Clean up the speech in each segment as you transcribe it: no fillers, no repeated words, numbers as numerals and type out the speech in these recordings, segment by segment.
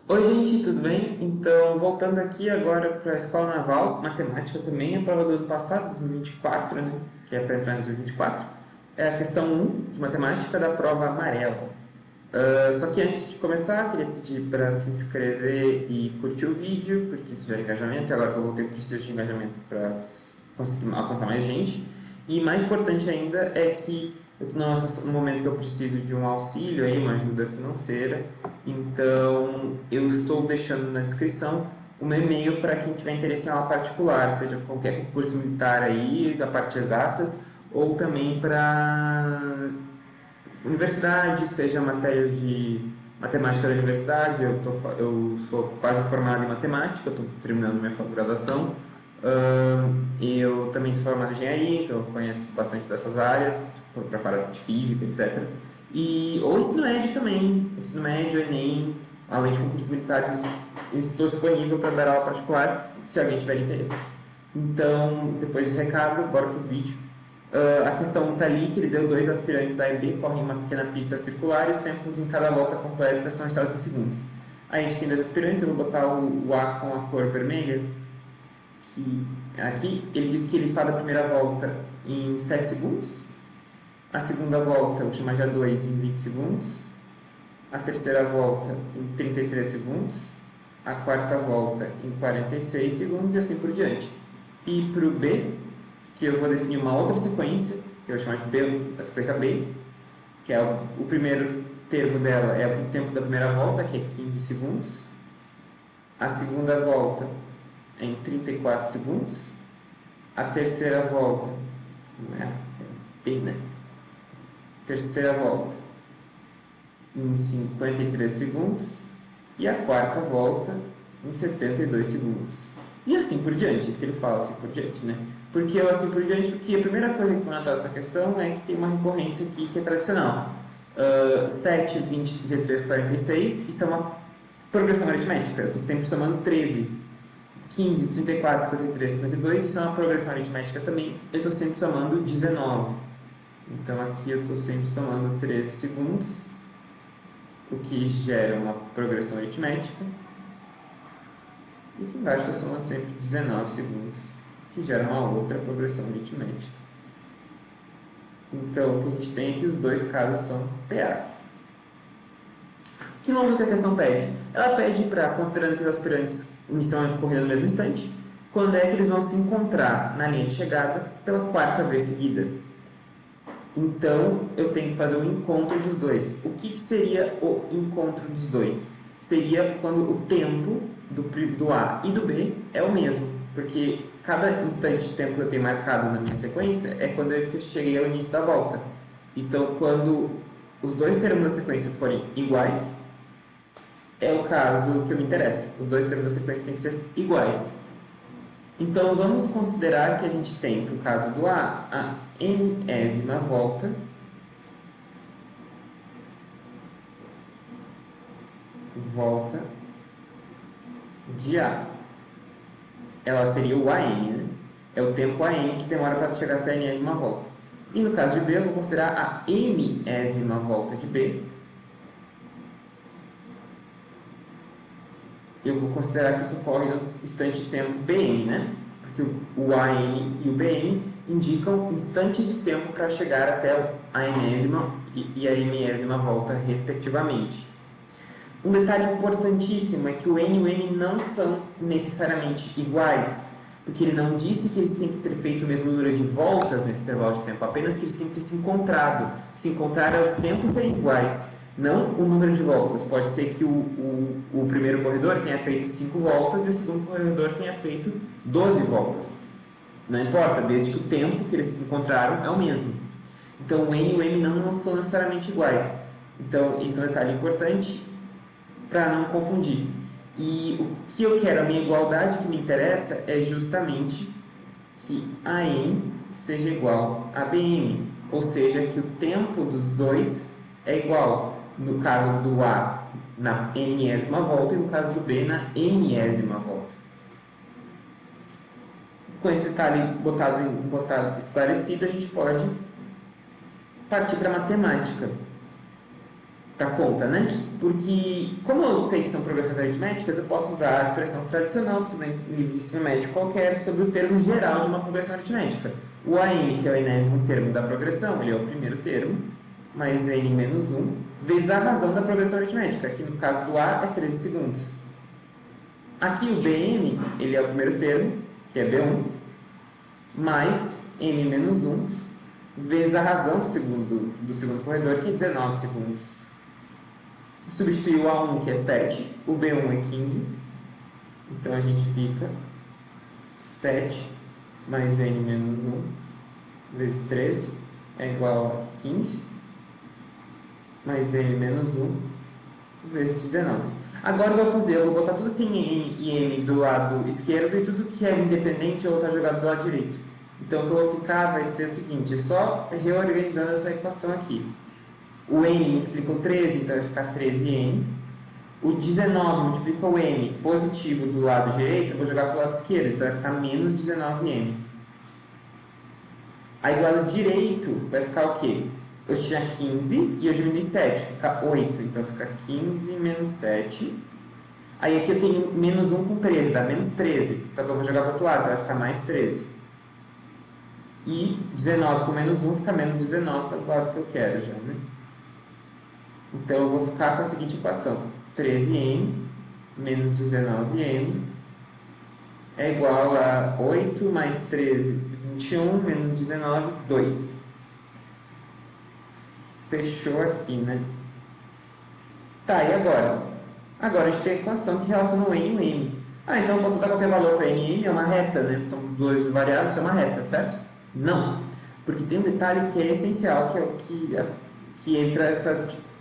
Oi, gente, tudo bem? Então, voltando aqui agora para a Escola Naval, matemática também, a prova do ano passado, 2024, né? Que é para entrar em 2024. É a questão 1 de matemática da prova amarela. Só que antes de começar, queria pedir para se inscrever e curtir o vídeo, porque isso gera engajamento, e agora que eu vou ter preciso de engajamento para conseguir alcançar mais gente. E mais importante ainda é que no momento que eu preciso de um auxílio, aí, uma ajuda financeira, então eu estou deixando na descrição o meu e-mail para quem tiver interesse em aula particular, seja qualquer concurso militar aí, da parte exatas, ou também para universidade, seja matérias de matemática da universidade. Eu sou quase formado em matemática, estou terminando minha graduação. Eu também sou formado em engenharia, então eu conheço bastante dessas áreas, para falar de física, etc. Ou ensino médio também, ensino médio, Enem, além de concursos militares, estou disponível para dar aula particular, se alguém tiver interesse. Então, depois desse recado, bora pro vídeo. A questão está ali, que ele deu dois aspirantes A e B, correm uma pequena pista circular e os tempos em cada volta completa são estados em segundos. Aí a gente tem dois aspirantes, eu vou botar o A com a cor vermelha, que aqui ele diz que ele faz a primeira volta em 7 segundos, a segunda volta, vou chamar de A2, em 20 segundos, a terceira volta em 33 segundos, a quarta volta em 46 segundos e assim por diante. E para o B, que eu vou definir uma outra sequência, que eu vou chamar de B, a sequência B, que é o primeiro termo dela é o tempo da primeira volta, que é 15 segundos. A segunda volta é em 34 segundos. A terceira volta, não é B, né? Terceira volta em 53 segundos. E a quarta volta em 72 segundos. E assim por diante, isso que ele fala, assim por diante, né? Por que assim por diante? Porque a primeira coisa que tu vai notar essa questão é que tem uma recorrência aqui que é tradicional. 7, 20, 33, 46, isso é uma progressão aritmética. Eu estou sempre somando 13. 15, 34, 53, 52, isso é uma progressão aritmética também. Eu estou sempre somando 19. Então aqui eu estou sempre somando 13 segundos, o que gera uma progressão aritmética. E aqui embaixo eu estou somando sempre 19 segundos, que gera uma outra progressão aritmética. Então, o que a gente tem é que os dois casos são PAs. Que número que a questão pede? Ela pede para, considerando que os aspirantes iniciam a corrida no mesmo instante, quando é que eles vão se encontrar na linha de chegada pela quarta vez seguida. Então, eu tenho que fazer o encontro dos dois. O que seria o encontro dos dois? Seria quando o tempo do A e do B é o mesmo, porque cada instante de tempo que eu tenho marcado na minha sequência é quando eu cheguei ao início da volta. Então, quando os dois termos da sequência forem iguais, é o caso que me interessa. Os dois termos da sequência têm que ser iguais. Então, vamos considerar que a gente tem, no caso do A n-ésima volta de A. Ela seria o AN, né? É o tempo AN que demora para chegar até a n-ésima volta. E no caso de B, eu vou considerar a m-ésima volta de B. Eu vou considerar que isso ocorre no instante de tempo Bn, né? Porque o AN e o Bn indicam instantes de tempo para chegar até a enésima e a m-ésima volta, respectivamente. Um detalhe importantíssimo é que o N e o M não são necessariamente iguais, porque ele não disse que eles têm que ter feito o mesmo número de voltas nesse intervalo de tempo, apenas que eles têm que ter se encontrado. Se encontrar é os tempos serem iguais, não o número de voltas. Pode ser que o primeiro corredor tenha feito 5 voltas e o segundo corredor tenha feito 12 voltas. Não importa, desde que o tempo que eles se encontraram é o mesmo. Então, o N e o M não são necessariamente iguais. Então, isso é um detalhe importante para não confundir. E o que eu quero, a minha igualdade que me interessa é justamente que AN seja igual a BM, ou seja, que o tempo dos dois é igual, no caso do A na n-ésima volta e no caso do B na m-ésima volta. Com esse detalhe botado esclarecido, a gente pode partir para a matemática. para conta, né? Porque, como eu sei que são progressões aritméticas, eu posso usar a expressão tradicional, que tu vem em livro de ensino médio qualquer, sobre o termo geral de uma progressão aritmética. O AN, que é o enésimo termo da progressão, ele é o primeiro termo, mais n menos 1, vezes a razão da progressão aritmética, que no caso do A é 13 segundos. Aqui o BN, ele é o primeiro termo, que é B1, mais n menos 1, vezes a razão do segundo corredor, que é 19 segundos. Substituir o A1, que é 7, o B1 é 15, então a gente fica 7 mais n menos 1 vezes 13 é igual a 15, mais n menos 1 vezes 19. Agora eu vou fazer, eu vou botar tudo que tem n e m do lado esquerdo e tudo que é independente eu vou estar jogado do lado direito. Então o que eu vou ficar vai ser o seguinte, só reorganizando essa equação aqui. O n multiplica o 13, então vai ficar 13n. O 19 multiplica o m positivo do lado direito, eu vou jogar para o lado esquerdo, então vai ficar menos 19m. Aí do lado direito vai ficar o quê? Eu tinha 15 e eu diminui 7, fica 8, então fica 15 menos 7. Aí aqui eu tenho menos 1 com 13, dá menos 13, só que eu vou jogar para o outro lado, então vai ficar mais 13. E 19 com menos 1 fica menos 19, tá do lado que eu quero já, né? Então eu vou ficar com a seguinte equação: 13n menos 19n é igual a 8 mais 13, 21, menos 19, 2. Fechou aqui, né? Tá, e agora? Agora a gente tem a equação que relaciona o n e o m. Ah, então eu vou botar qualquer valor para n e m, é uma reta, né? São duas variáveis, é uma reta, certo? Não, porque tem um detalhe que é essencial, que é o que entra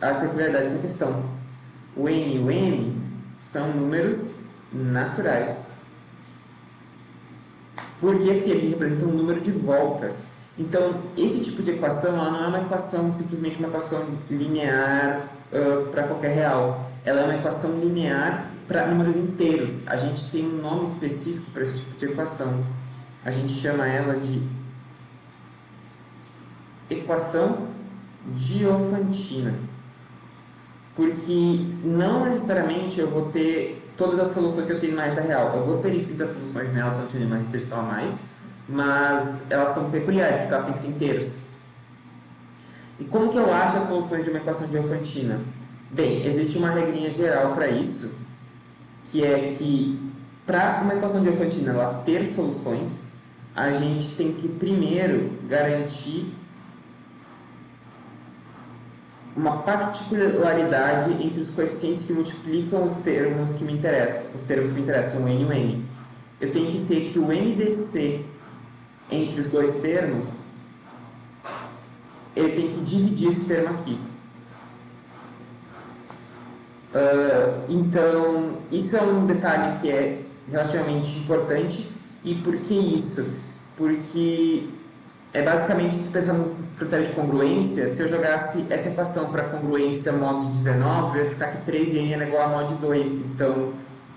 a peculiaridade dessa questão. O n e o m são números naturais. Por quê? Porque eles representam um número de voltas. Então, esse tipo de equação ela não é uma equação, simplesmente uma equação linear para qualquer real. Ela é uma equação linear para números inteiros. A gente tem um nome específico para esse tipo de equação. A gente chama ela de equação Diofantina. Porque não necessariamente eu vou ter todas as soluções que eu tenho na reta real. Eu vou ter infinitas soluções nela se eu tiver uma restrição a mais, mas elas são peculiares, porque elas têm que ser inteiros. E como que eu acho as soluções de uma equação Diofantina? Bem, existe uma regrinha geral para isso, que é que para uma equação Diofantina ela ter soluções, a gente tem que primeiro garantir uma particularidade entre os coeficientes que multiplicam os termos que me interessam, o n e o m. Eu tenho que ter que o MDC entre os dois termos, ele tem que dividir esse termo aqui. Então, isso é um detalhe que é relativamente importante. E por que isso? Porque é basicamente, se pensar no critério de congruência, se eu jogasse essa equação para congruência mod 19, eu ia ficar que 3n é igual a mod 2. Então,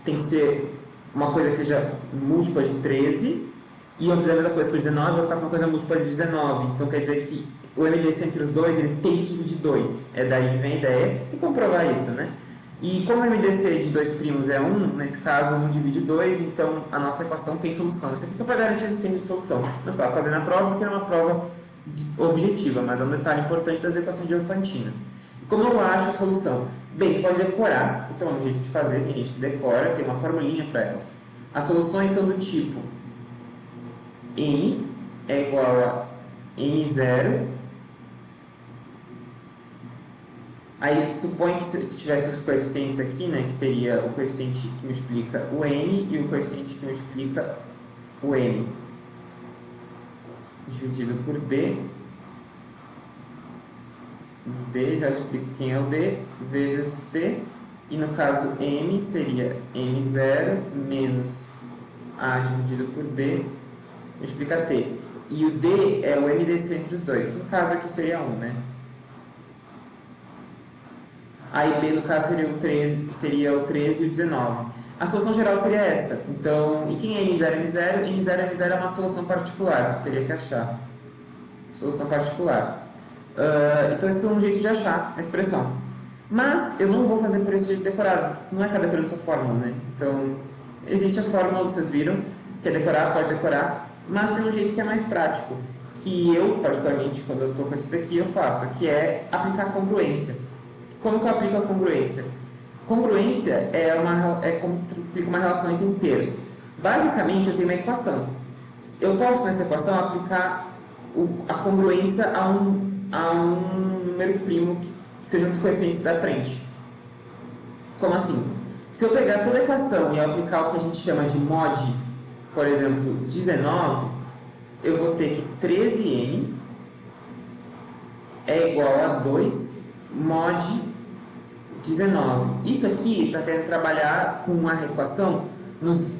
tem que ser uma coisa que seja múltipla de 13, e eu fizer a mesma coisa com 19, eu vou ficar com uma coisa múltipla de 19. Então, quer dizer que o MDC entre os dois, ele tem que dividir 2. É daí que vem a ideia. Tem que comprovar isso, né? E como o MDC de 2' é 1, nesse caso 1 divide 2, então a nossa equação tem solução. Isso aqui só para garantir a existência de solução. Não precisava fazer na prova, porque era uma prova objetiva, mas é um detalhe importante das equações de Diofantina. E como eu acho a solução? Bem, tu pode decorar, esse é um jeito de fazer, tem gente que decora, tem uma formulinha para elas. As soluções são do tipo n é igual a n0. Aí, supõe que tivesse os coeficientes aqui, né, que seria o coeficiente que multiplica o n e o coeficiente que multiplica o m, dividido por d. D, já explico quem é o d, vezes t. E no caso, m seria m0 menos a dividido por d, multiplica t. E o d é o MDC entre os dois, que no caso aqui seria 1, né? Aí B, no caso, seria o 13 e o 19. A solução geral seria essa. Então, e quem é N0, N0? N0, N0 é uma solução particular, você teria que achar. Solução particular. Então, esse é um jeito de achar a expressão. Mas eu não vou fazer por esse jeito decorado, não é ficar decorando essa fórmula, né? Então, existe a fórmula, vocês viram, que é decorar, pode decorar, mas tem um jeito que é mais prático, que eu, particularmente, quando eu estou com isso daqui, eu faço, que é aplicar congruência. Como que eu aplico a congruência? Congruência é como aplica uma relação entre inteiros. Basicamente, eu tenho uma equação. Eu posso, nessa equação, aplicar a congruência a um número primo que seja um dos coeficientes da frente. Como assim? Se eu pegar toda a equação e eu aplicar o que a gente chama de mod, por exemplo, 19, eu vou ter que 13n é igual a 2 mod 19. Isso aqui está querendo trabalhar com uma equação nos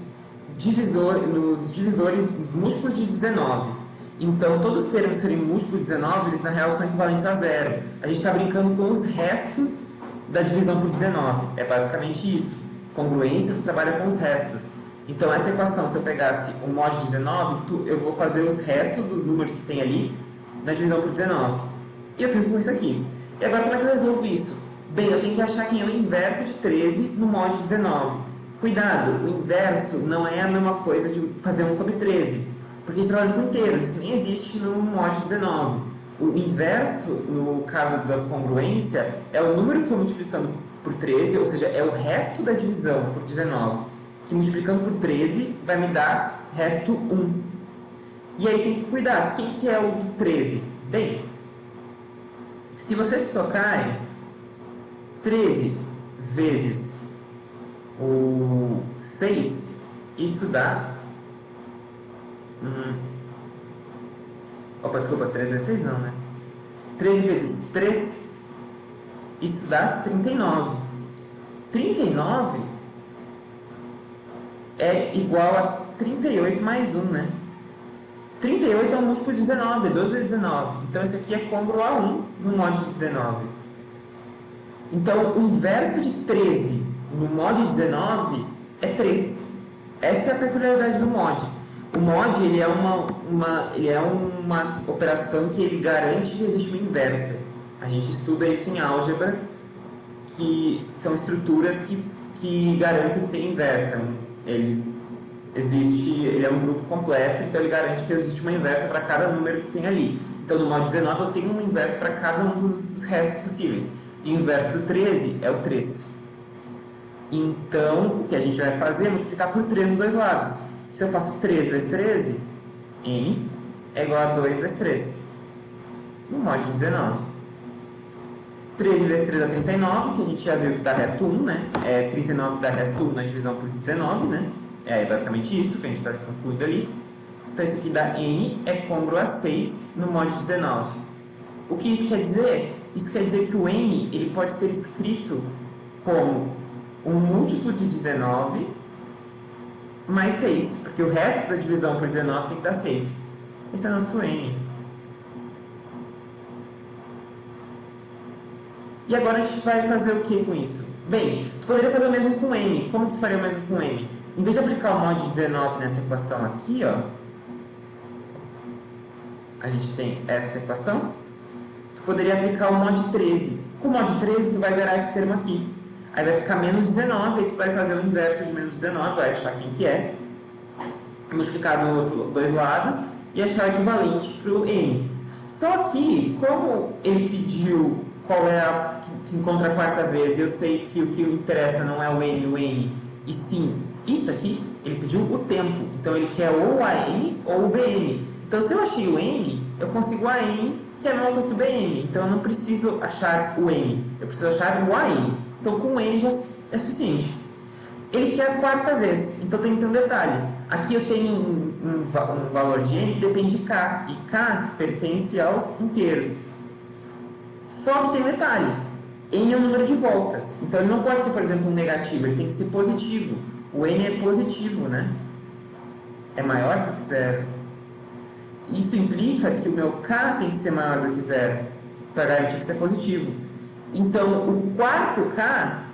divisores, nos múltiplos de 19. Então, todos os termos serem múltiplos de 19, eles na real são equivalentes a zero. A gente está brincando com os restos da divisão por 19. É basicamente isso. Congruência, você trabalha com os restos. Então, essa equação, se eu pegasse o mod 19, eu vou fazer os restos dos números que tem ali na divisão por 19. E eu fico com isso aqui. E agora, como é que eu resolvo isso? Bem, eu tenho que achar quem é o inverso de 13 no mod 19. Cuidado, o inverso não é a mesma coisa de fazer 1 sobre 13, porque a gente trabalha com inteiros, isso nem existe no mod 19. O inverso, no caso da congruência, é o número que eu estou multiplicando por 13, ou seja, é o resto da divisão por 19, que multiplicando por 13 vai me dar resto 1. E aí tem que cuidar, quem que é o 13? Bem, se vocês se tocarem, 13 vezes o 6, isso dá... Opa, desculpa, 3 vezes 6 não, né? 13 vezes 3, isso dá 39. 39 é igual a 38 mais 1, né? 38 é um múltiplo de 19, é 2 vezes 19. Então, isso aqui é congruo a 1 no mod 19. Então, o inverso de 13 no mod 19 é 3. Essa é a peculiaridade do mod. O mod ele é uma operação que ele garante que existe uma inversa. A gente estuda isso em álgebra, que são estruturas que garantem que tem inversa. Ele é um grupo completo, então ele garante que existe uma inversa para cada número que tem ali. Então, no mod 19 eu tenho uma inversa para cada um dos restos possíveis. E o inverso do 13 é o 3. Então, o que a gente vai fazer é multiplicar por 3 nos dois lados. Se eu faço 3 vezes 13, n é igual a 2 vezes 3, no mod 19. 13 vezes 3 é 39, que a gente já viu que dá resto 1, né? 39 dá resto 1 na divisão por 19, né? É basicamente isso que a gente está concluindo ali. Então, isso aqui dá n é congruo a 6 no mod 19. O que isso quer dizer? Isso quer dizer que o n ele pode ser escrito como um múltiplo de 19 mais 6, porque o resto da divisão por 19 tem que dar 6. Esse é o nosso n. E agora a gente vai fazer o que com isso? Bem, tu poderia fazer o mesmo com n. Como que tu faria o mesmo com n? Em vez de aplicar o mod 19 nessa equação aqui, ó, a gente tem esta equação, tu poderia aplicar o mod 13. Com o mod 13, tu vai zerar esse termo aqui. Aí vai ficar menos 19, aí tu vai fazer o inverso de menos 19, vai achar quem que é, multiplicar dos dois lados e achar o equivalente para o n. Só que, como ele pediu qual é a que encontra a quarta vez, e eu sei que o que interessa não é o n, e sim isso aqui, ele pediu o tempo. Então, ele quer ou a n ou o bn. Então, se eu achei o n, eu consigo a n, que é a mesma coisa do bn. Então, eu não preciso achar o n, eu preciso achar o an. Então, com o n já é suficiente. Ele quer a quarta vez, então tem que ter um detalhe. Aqui eu tenho um valor de n que depende de k, e k pertence aos inteiros. Só que tem um detalhe, n é um número de voltas, então ele não pode ser, por exemplo, um negativo, ele tem que ser positivo. O n é positivo, né? É maior do que zero. Isso implica que o meu k tem que ser maior do que zero, para garantir que isso é positivo. Então, o quarto k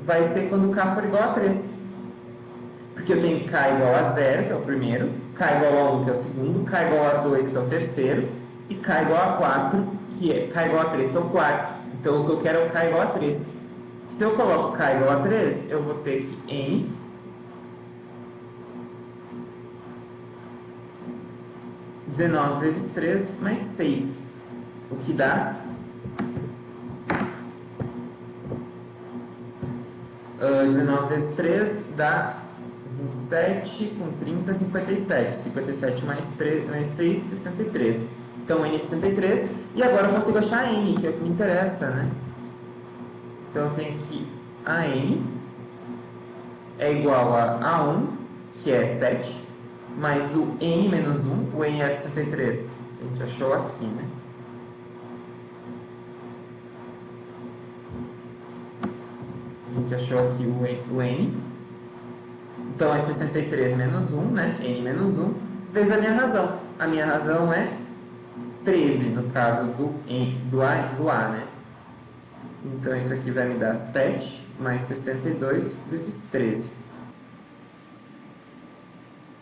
vai ser quando k for igual a 3. Porque eu tenho k igual a 0, que é o primeiro, k igual a 1, que é o segundo, k igual a 2, que é o terceiro, e K igual a 4, que é K igual a 3, que é o quarto. Então, o que eu quero é o K igual a 3. Se eu coloco K igual a 3, eu vou ter que N (19 vezes 3 mais 6), o que dá 19 vezes 3 dá 27, com 30, 57. 57 mais 6, 63. Então, N é 63. E agora eu consigo achar N, que é o que me interessa, né? Então, eu tenho que a N é igual a 1, que é 7, mais o N menos 1, o N é 63, que a gente achou aqui, né? A gente achou aqui o N. Então, é 63 menos 1, né? N menos 1, vezes a minha razão. A minha razão é 13, no caso do A, né? Então, isso aqui vai me dar 7 mais 62 vezes 13.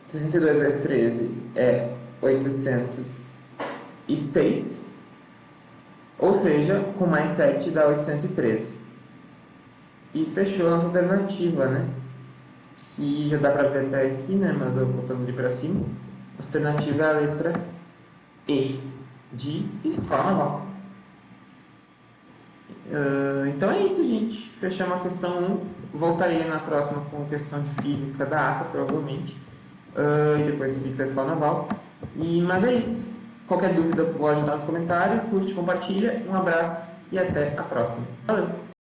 62 vezes 13 é 806. Ou seja, com mais 7 dá 813. E fechou a nossa alternativa, né? Que já dá pra ver até aqui, né? Mas eu botando ali pra cima. A alternativa é a letra E, de Escola Naval. Então é isso, gente. Fechamos a questão 1. Voltarei na próxima com a questão de física da AFA, provavelmente. E depois física da Escola Naval. Mas é isso. Qualquer dúvida pode dar nos comentários. Curte, compartilha. Um abraço e até a próxima. Valeu!